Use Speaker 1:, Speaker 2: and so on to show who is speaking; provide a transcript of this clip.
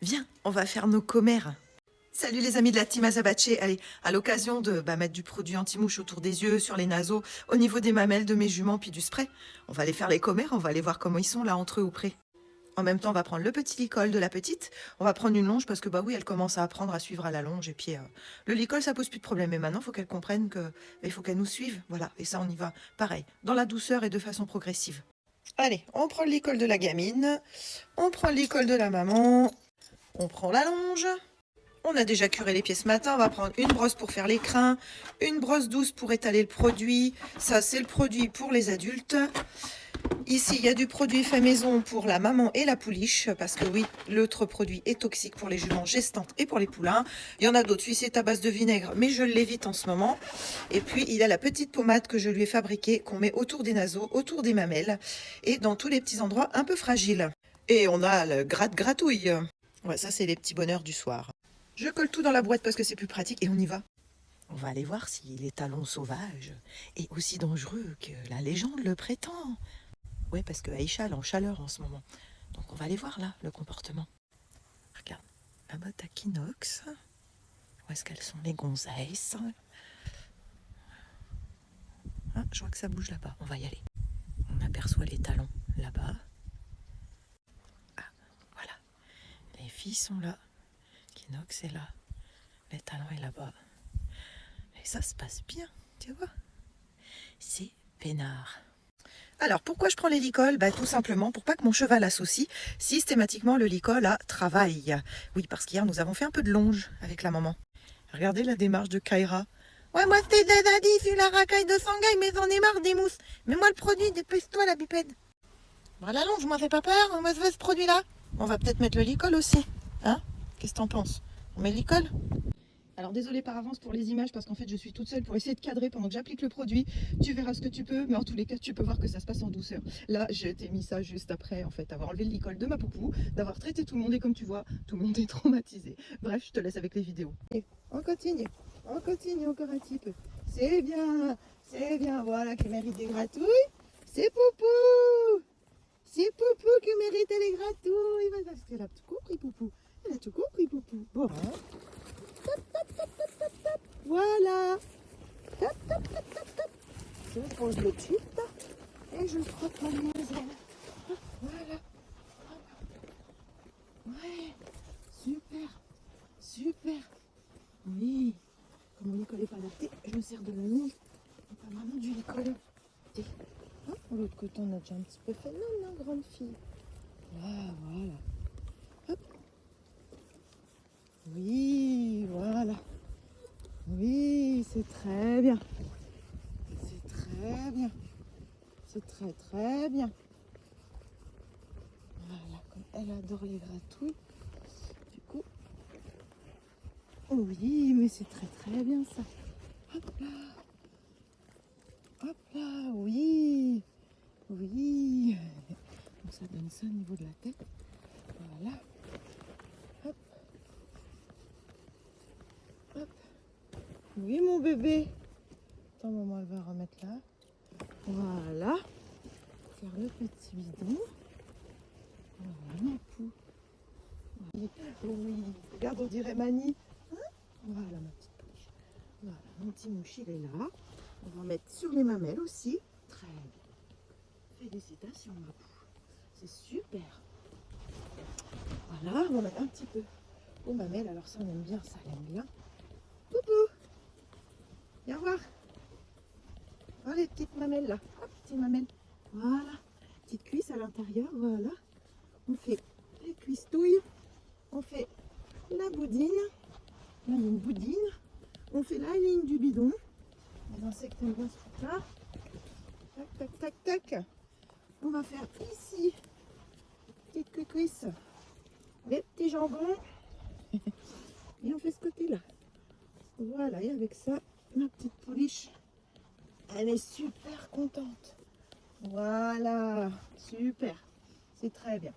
Speaker 1: Viens, on va faire nos commères. Salut les amis de la team Azabache. Allez, à l'occasion de mettre du produit anti-mouche autour des yeux, sur les naseaux, au niveau des mamelles de mes juments, puis du spray, on va aller faire les commères, on va aller voir comment ils sont là entre eux ou près. En même temps, on va prendre le petit licol de la petite. On va prendre une longe parce que bah oui, elle commence à apprendre à suivre à la longe. Et puis le licol, ça pose plus de problème. Mais maintenant, il faut qu'elle comprenne que il faut qu'elle nous suive. Voilà. Et ça, on y va pareil, dans la douceur et de façon progressive. Allez, on prend le licol de la gamine, on prend le licol de la maman, on prend la longe. On a déjà curé les pieds ce matin, on va prendre une brosse pour faire les crins, une brosse douce pour étaler le produit. Ça, c'est le produit pour les adultes. Ici, il y a du produit fait maison pour la maman et la pouliche, parce que oui, l'autre produit est toxique pour les juments gestantes et pour les poulains. Il y en a d'autres, celui-ci est à base de vinaigre, mais je l'évite en ce moment. Et puis, il y a la petite pommade que je lui ai fabriquée, qu'on met autour des naseaux, autour des mamelles, et dans tous les petits endroits un peu fragiles. Et on a le gratte-gratouille. Ouais, ça, c'est les petits bonheurs du soir. Je colle tout dans la boîte parce que c'est plus pratique et on y va. On va aller voir si les talons sauvages est aussi dangereux que la légende le prétend. Ouais, parce que Aïcha elle est en chaleur en ce moment. Donc on va aller voir là le comportement. Regarde, la botte à Kinox. Où est-ce qu'elles sont les gonzesses? Ah, je vois que ça bouge là-bas. On va y aller. On aperçoit les talons là-bas. Ah, voilà. Les filles sont là. Kinox est là. Les talons est là-bas. Et ça se passe bien, tu vois. C'est peinard. Alors, pourquoi je prends les licols? Tout simplement pour pas que mon cheval associe systématiquement le licol à travail. Oui, parce qu'hier, nous avons fait un peu de longe avec la maman. Regardez la démarche de Kaira. Ouais, moi, je t'ai déjà dit, sur la racaille de Shanghai, mais j'en ai marre des mousses. Mets-moi le produit, dépêche-toi, la bipède. La longe, moi, fais pas peur, moi, je veux ce produit-là. On va peut-être mettre le licol aussi. Hein? Qu'est-ce que t'en penses? On met le licol? Alors désolé par avance pour les images parce qu'en fait je suis toute seule pour essayer de cadrer pendant que j'applique le produit. Tu verras ce que tu peux, mais en tous les cas tu peux voir que ça se passe en douceur. Là je t'ai mis ça juste après en fait avoir enlevé le licol de ma poupou, d'avoir traité tout le monde et comme tu vois tout le monde est traumatisé. Bref, je te laisse avec les vidéos. Et on continue encore un petit peu. C'est bien, voilà qui mérite des gratouilles. C'est Poupou qui mérite les gratouilles. Parce qu'elle a tout compris Poupou. Elle a tout compris Poupou. Bon. Voilà. Tap, tap, tap, tap, tap. Je pose le chip et je frotte ma maison. Voilà. Ouais. Super. Oui. Comme mon licol n'est pas adapté, je me sers de la longe. Pas vraiment du licol. De l'autre côté, on a déjà un petit peu fait. Non, grande fille. Là, voilà. Hop. Oui, voilà. Oui, c'est très bien. C'est très bien. Voilà, comme elle adore les gratouilles. Du coup, oui, mais c'est très bien ça. Hop là, oui. Donc ça donne ça au niveau de la tête. Voilà. Hop. Oui, mon bébé. Attends, maman, elle va remettre là. Voilà. Faire le petit bidon. Voilà, ma poule. Oui, regarde, on dirait Mani. Voilà, ma petite pouliche. Voilà, mon petit mouche, il est là. On va mettre sur les mamelles aussi. Très bien. Félicitations, ma poule. C'est super. Voilà, on va mettre un petit peu aux mamelles. Alors ça, on aime bien, ça, elle aime bien. Poupou. Viens voir. Oh, les petites mamelles là. Hop, petites mamelles. Voilà. Petite cuisse à l'intérieur, voilà. On fait les cuistouilles. On fait la boudine. La ligne boudine. On fait la ligne du bidon. Les insectes aiment bien ce truc-là. Tac. On va faire ici, petite cuisse, les petits jambons. Et on fait ce côté-là. Voilà, et avec ça, ma petite pouliche, elle est super contente. Voilà, super. C'est très bien.